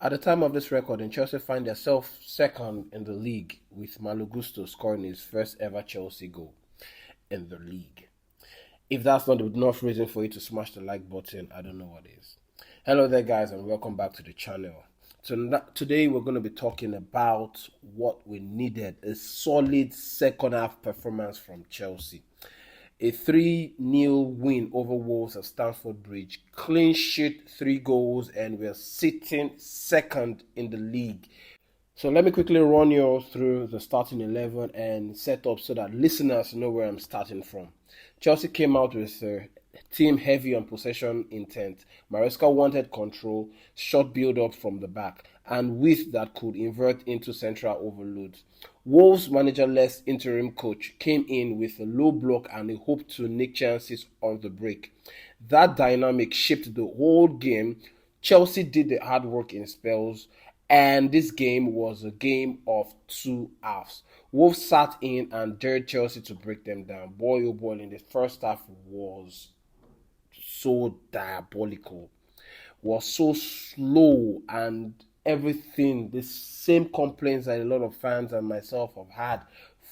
At the time of this recording, Chelsea find themselves second in the league, with Malo Gusto scoring his first ever Chelsea goal in the league. If that's not enough reason for you to smash the like button, I don't know what is. Hello there, guys, and welcome back to the channel. Today we're going to be talking about what we needed: a solid second half performance from Chelsea. A 3-0 win over Wolves at Stamford Bridge, clean sheet, 3 goals, and we're sitting second in the league. So let me quickly run you all through the starting 11 and set up so that listeners know where I'm starting from. Chelsea came out with a team heavy on possession intent. Maresca wanted control, short build-up from the back, and width that could invert into central overload. Wolves managerless interim coach came in with a low block and a hope to nick chances on the break. That dynamic shaped the whole game. Chelsea did the hard work in spells, and this game was a game of 2 halves. Wolves sat in and dared Chelsea to break them down. Boy, oh boy, in the first half was so diabolical, was so slow, and everything, the same complaints that a lot of fans and myself have had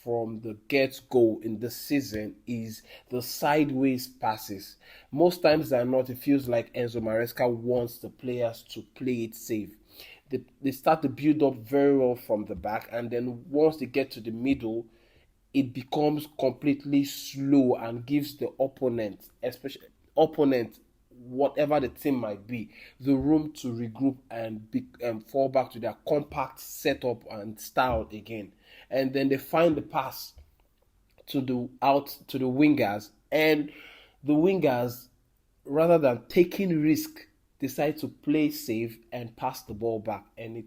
from the get-go in this season is the sideways passes. Most times than not, it feels like Enzo Maresca wants the players to play it safe. They start to build up very well from the back, and then once they get to the middle, it becomes completely slow and gives the opponent, especially opponent, whatever the team might be, the room to regroup and fall back to their compact setup and style again. And then they find the pass to the wingers, and the wingers, rather than taking risk, decide to play safe and pass the ball back, and it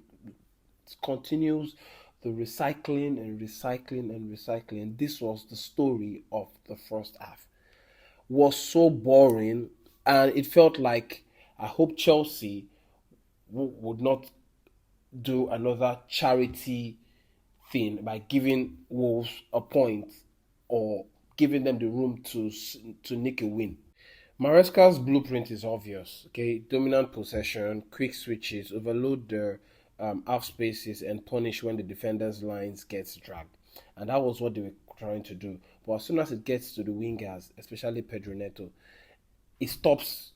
continues the recycling and recycling and recycling. This was the story of the first half. Was so boring, and it felt like I hope Chelsea would not do another charity thing by giving Wolves a point or giving them the room to nick a win. Maresca's blueprint is obvious. Okay, dominant possession, quick switches, overload the half spaces, and punish when the defenders' lines gets dragged. And that was what they were trying to do. But as soon as it gets to the wingers, especially Pedro Neto, it stops.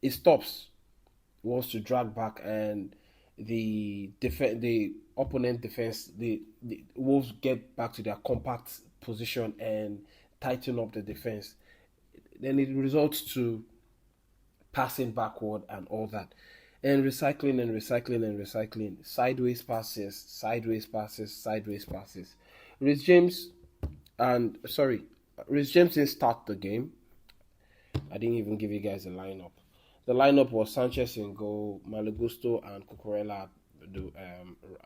It stops. It wants to drag back, and the opponent defense, the Wolves get back to their compact position and tighten up the defense. Then it results to passing backward and all that, and recycling and recycling and recycling, sideways passes, sideways passes, sideways passes. Rhys James and sorry, Rhys James didn't start the game. I didn't even give you guys a lineup. The lineup was Sanchez in goal, Malo Gusto and Cucurella the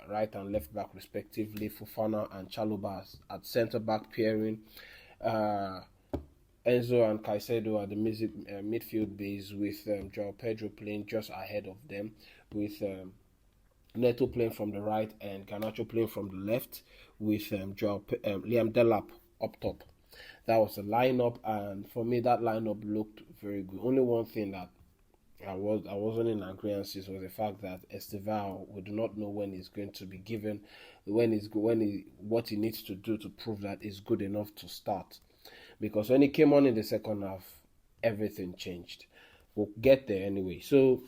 right and left back respectively, Fofana and Chalobah at centre back pairing. Enzo and Caicedo at the midfield base, with João Pedro playing just ahead of them, with Neto playing from the right and Garnacho playing from the left, with Liam Delap up top. That was the lineup, and for me, that lineup looked very good. Only one thing that I wasn't in agreement with was the fact that Esteval, we do not know when he's going to be given, what he needs to do to prove that he's good enough to start. Because when he came on in the second half, everything changed. We'll get there anyway. So,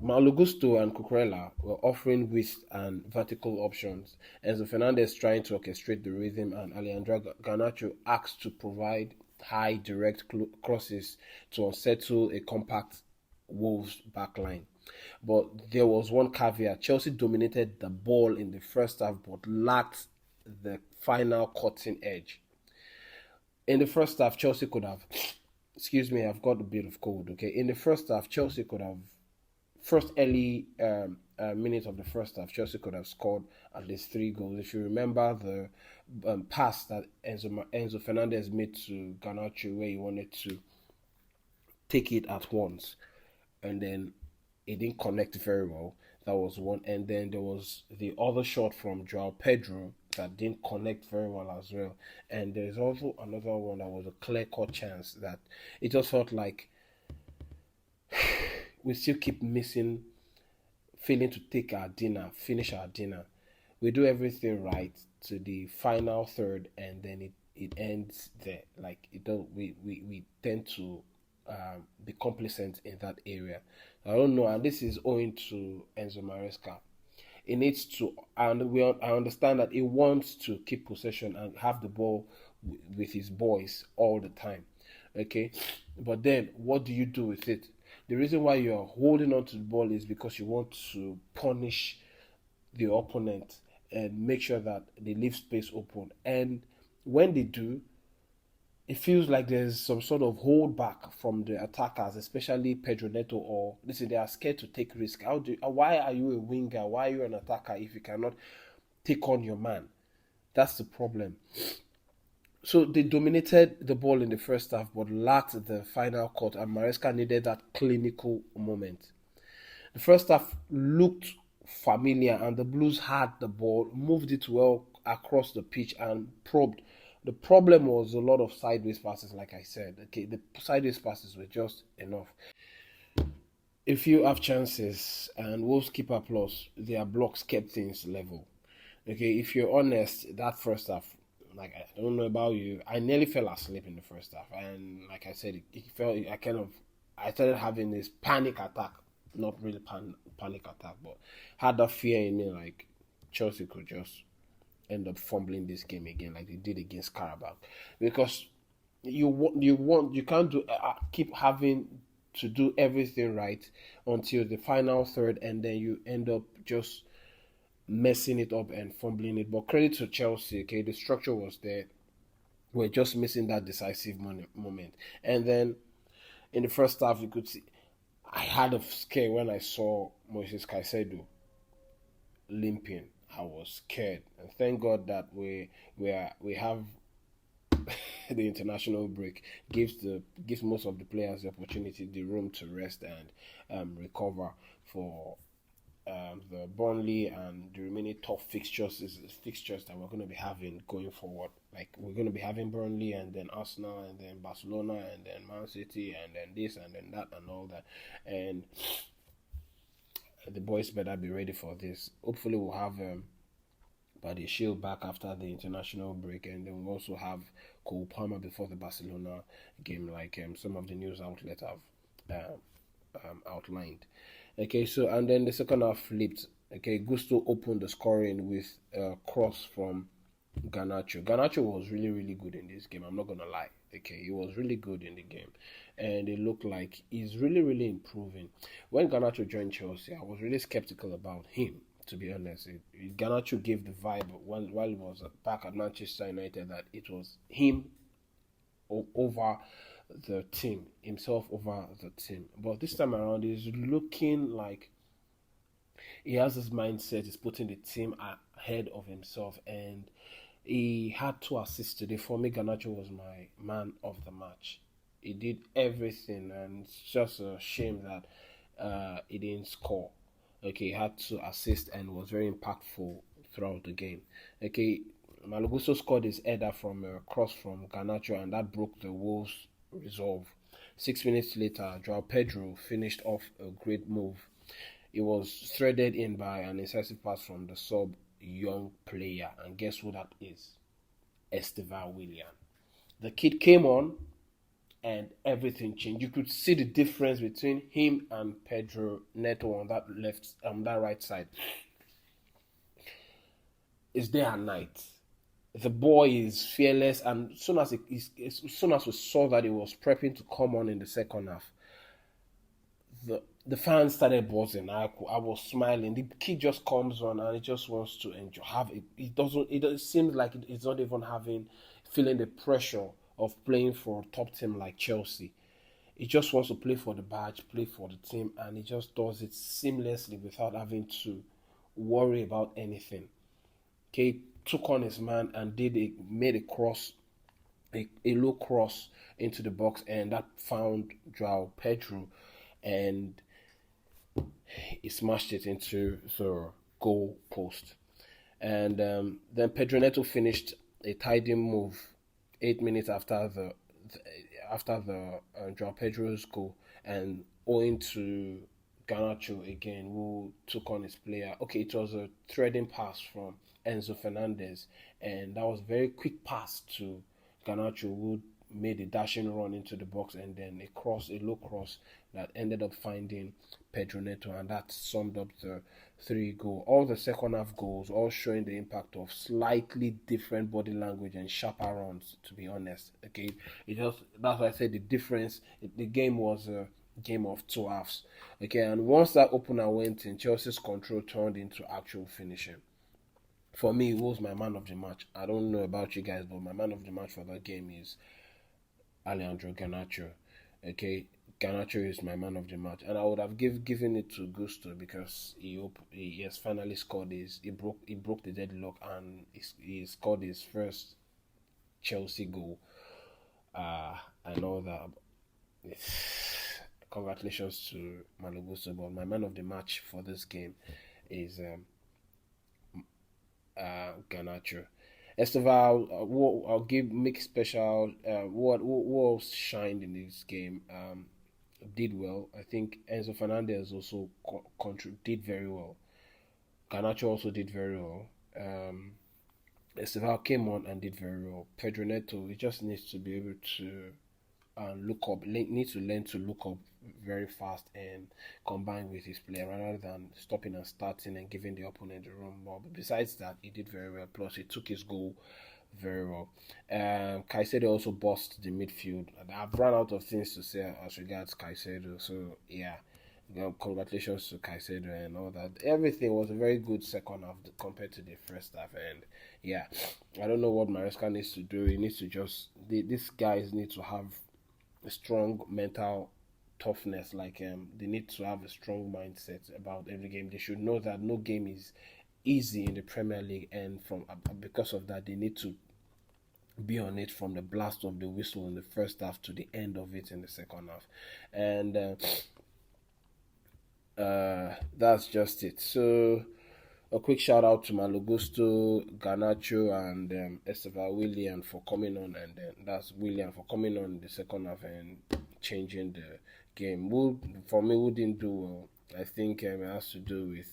Malo Gusto and Cucurella were offering width and vertical options. Enzo Fernandez trying to orchestrate the rhythm, and Alejandro Garnacho asked to provide high direct crosses to unsettle a compact Wolves backline. But there was one caveat. Chelsea dominated the ball in the first half but lacked the final cutting edge. In the first half, Chelsea could have, excuse me, I've got a bit of cold, okay? In the first half, Chelsea could have, first early minute of the first half, Chelsea could have scored at least 3 goals. If you remember the pass that Enzo Fernandez made to Garnacho, where he wanted to take it at once, and then it didn't connect very well. That was one. And then there was the other shot from João Pedro that didn't connect very well as well. And there's also another one that was a clear-cut chance that it just felt like we still keep missing failing to finish our dinner. We do everything right to the final third, and then it ends there. Like it don't we tend to be complacent in that area. I don't know, and this is owing to Enzo Maresca. He needs to, and I understand that he wants to keep possession and have the ball with his boys all the time. Okay, but then what do you do with it? The reason why you're holding on to the ball is because you want to punish the opponent and make sure that they leave space open. And when they do, it feels like there's some sort of hold back from the attackers, especially Pedro Neto, or listen, they are scared to take risk. Why are you a winger? Why are you an attacker if you cannot take on your man? That's the problem. So they dominated the ball in the first half, but lacked the final cut, and Maresca needed that clinical moment. The first half looked familiar, and the Blues had the ball, moved it well across the pitch, and probed. The problem was a lot of sideways passes, like I said. Okay, the sideways passes were just enough. If you have chances, and Wolves keeper plus, their blocks kept things level. Okay, if you're honest, that first half, like I don't know about you, I nearly fell asleep in the first half, and like I said, it felt I started having this panic attack, not really panic attack, but had that fear in me, like Chelsea could just end up fumbling this game again, like they did against Carabao, because you can't keep having to do everything right until the final third, and then you end up just messing it up and fumbling it. But credit to Chelsea, okay, the structure was there. We're just missing that decisive moment. And then in the first half, you could see I had a scare when I saw Moises Caicedo limping. I was scared, and thank God that we have the international break gives most of the players the opportunity, the room to rest and recover for the Burnley and the remaining tough fixtures that we're going to be having going forward. Like we're going to be having Burnley and then Arsenal and then Barcelona and then Man City and then this and then that and all that. And the boys better be ready for this. Hopefully we'll have Buddy Shield back after the international break, and then we'll also have Cole Palmer before the Barcelona game, like some of the news outlets have outlined. Okay, so and then the second half flipped. Okay, Gusto opened the scoring with a cross from Garnacho. Garnacho was really, really good in this game. I'm not gonna lie. Okay, he was really good in the game, and it looked like he's really, really improving. When Garnacho joined Chelsea, I was really skeptical about him. To be honest, Garnacho gave the vibe while he was back at Manchester United that it was him over the team, himself over the team. But this time around, he's looking like he has this mindset. He's putting the team ahead of himself, and he had 2 assists today. For me, Garnacho was my man of the match. He did everything, and it's just a shame that he didn't score. Okay, he had 2 assists and was very impactful throughout the game. Okay, Malagusto scored his header from a cross from Garnacho, and that broke the Wolves' resolve. 6 minutes later, João Pedro finished off a great move. It was threaded in by an incisive pass from the young player, and guess who that is? Estevan Willian. The kid came on, and everything changed. You could see the difference between him and Pedro Neto on that right side. It's day and night. The boy is fearless, and as soon as we saw that he was prepping to come on in the second half, the fans started buzzing. I was smiling. The kid just comes on and he just wants to enjoy. It seems like it's not even feeling the pressure of playing for a top team like Chelsea. He just wants to play for the badge, play for the team, and he just does it seamlessly without having to worry about anything. Okay, took on his man and made a cross, a low cross into the box, and that found João Pedro, and he smashed it into the goal post. And then Pedro Neto finished a tidy move 8 minutes after the João Pedro's goal, and owing to Garnacho again, who took on his player. Okay, it was a threading pass from Enzo Fernandez, and that was a very quick pass to Garnacho, who made a dashing run into the box, and then a low cross that ended up finding Pedro Neto, and that summed up the three goal. All the second half goals, all showing the impact of slightly different body language and sharper runs. To be honest, okay, it just that's why I said the difference. The game was a game of two halves, okay, and once that opener went in, Chelsea's control turned into actual finishing. For me, it was my man of the match. I don't know about you guys, but my man of the match for that game is Alejandro Garnacho. Okay, Garnacho is my man of the match, and I would have given it to Gusto because he has finally scored his he broke the deadlock, and he scored his first Chelsea goal. I know that. Congratulations to Malo Gusto, but my man of the match for this game is Garnacho. Esteval, I'll give make special. What else shined in this game? Did well. I think Enzo Fernandez also did very well. Garnacho also did very well. Esteval came on and did very well. Pedro Neto, he just needs to be able to look up, need to learn to look up very fast and combine with his player rather than stopping and starting and giving the opponent the room more. But besides that, he did very well. Plus, he took his goal very well. Caicedo also bossed the midfield. I've run out of things to say as regards Caicedo. So yeah, congratulations to Caicedo and all that. Everything was a very good second half compared to the first half. And yeah, I don't know what Maresca needs to do. He needs to just these guys need to have a strong mental toughness. Like they need to have a strong mindset about every game. They should know that no game is easy in the Premier League, and because of that, they need to be on it from the blast of the whistle in the first half to the end of it in the second half, and that's just it. So a quick shout out to Malo Gusto, Garnacho, and Esteval William for coming on, and then that's William for coming on in the second half and changing the game. For me, who didn't do well, I think it has to do with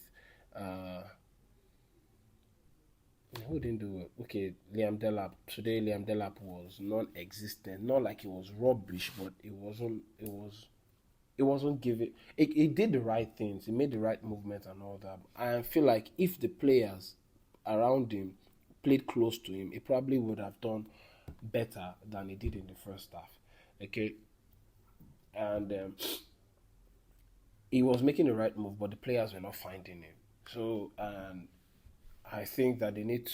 who didn't do well. Okay, Liam Delap. Today, Liam Delap was non-existent. Not like it was rubbish, but it wasn't. It wasn't giving. It did the right things. It made the right movement and all that. I feel like if the players around him played close to him, it probably would have done better than he did in the first half. Okay, and he was making the right move, but the players were not finding him. So, and I think that they need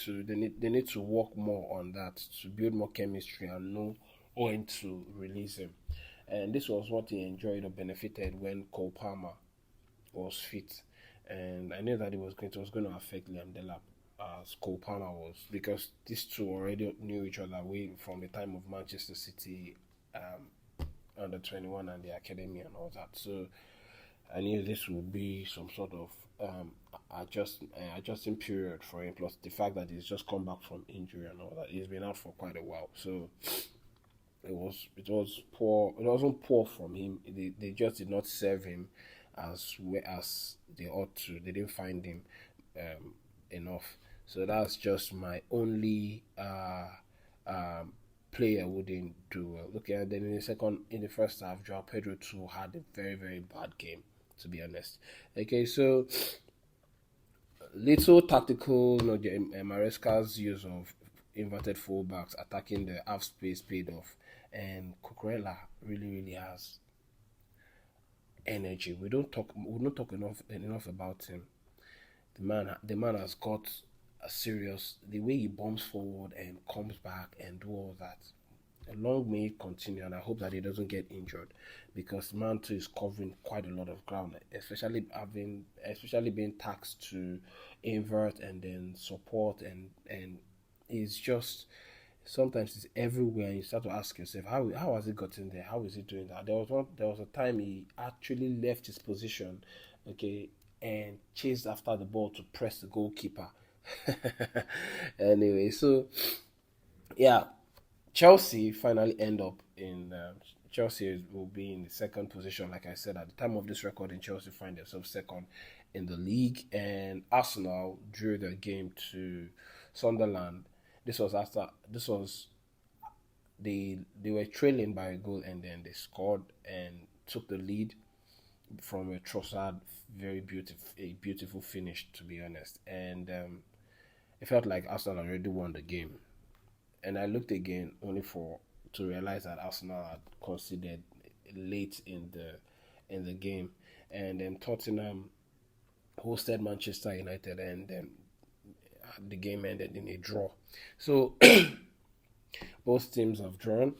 to work more on that to build more chemistry and know when to release him. And this was what he enjoyed or benefited when Cole Palmer was fit. And I knew that it was going to affect Liam Delap as Cole Palmer was, because these two already knew each other way from the time of Manchester City under 21 and the academy and all that. So I knew this would be some sort of adjusting period for him. Plus the fact that he's just come back from injury and all that, he's been out for quite a while. So it was poor. It wasn't poor from him. They just did not serve him as well as they ought to. They didn't find him enough. So that's just my only player who didn't do well. Okay, and then in the first half, João Pedro too had a very very bad game, to be honest. Okay, so little tactical, Maresca's use of inverted fullbacks attacking the half space paid off, and Cucurella really has energy. We don't talk enough about him. The man has got a serious, the way he bombs forward and comes back and do all that. Long may it continue, and I hope that he doesn't get injured, because man too is covering quite a lot of ground, especially being taxed to invert and then support, and it's just sometimes it's everywhere, and you start to ask yourself, how has he gotten there? How is he doing that? There was a time he actually left his position, okay, and chased after the ball to press the goalkeeper. Anyway, so yeah, Chelsea finally end up in Chelsea will be in the second position. Like I said, at the time of this recording, Chelsea find themselves second in the league, and Arsenal drew their game to Sunderland. This was they were trailing by a goal, and then they scored and took the lead from a Trossard, a beautiful finish, to be honest. And it felt like Arsenal already won the game. And I looked again only to realize that Arsenal had conceded late in the game, and then Tottenham hosted Manchester United, and then the game ended in a draw. So both teams have drawn.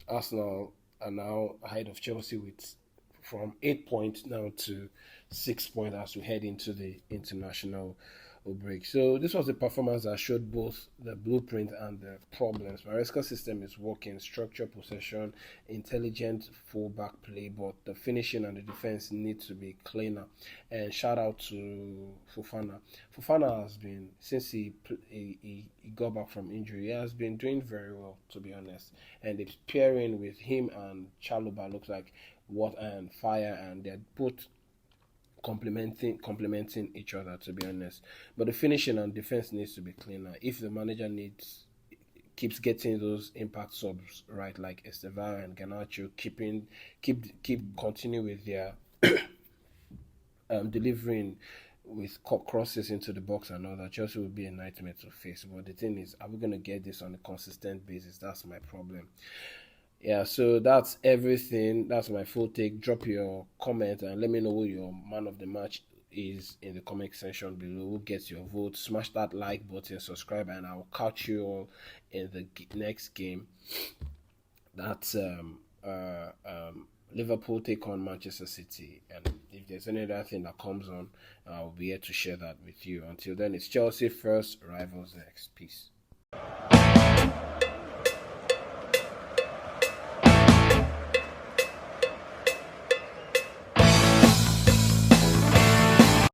Arsenal are now ahead of Chelsea with from 8 points now to 6 points as we head into the international break. So this was a performance that showed both the blueprint and the problems. Maresca's system is working, structure, possession, intelligent fullback play, but the finishing and the defense need to be cleaner. And shout out to Fofana. Fofana has been, since he got back from injury, he has been doing very well, to be honest. And the pairing with him and Chaluba looks like water and fire, and they're both complementing each other, to be honest. But the finishing and defense needs to be cleaner. If the manager keeps getting those impact subs right, like Estevao and Garnacho, continue with their delivering with crosses into the box and all that, Chelsea will be a nightmare to face. But the thing is, are we going to get this on a consistent basis? That's my problem. Yeah, so that's everything. That's my full take. Drop your comment and let me know who your man of the match is in the comment section below. Who gets your vote? Smash that like button, subscribe, and I'll catch you all in the next game. That's Liverpool take on Manchester City. And if there's any other thing that comes on, I'll be here to share that with you. Until then, it's Chelsea first, rivals next. Peace.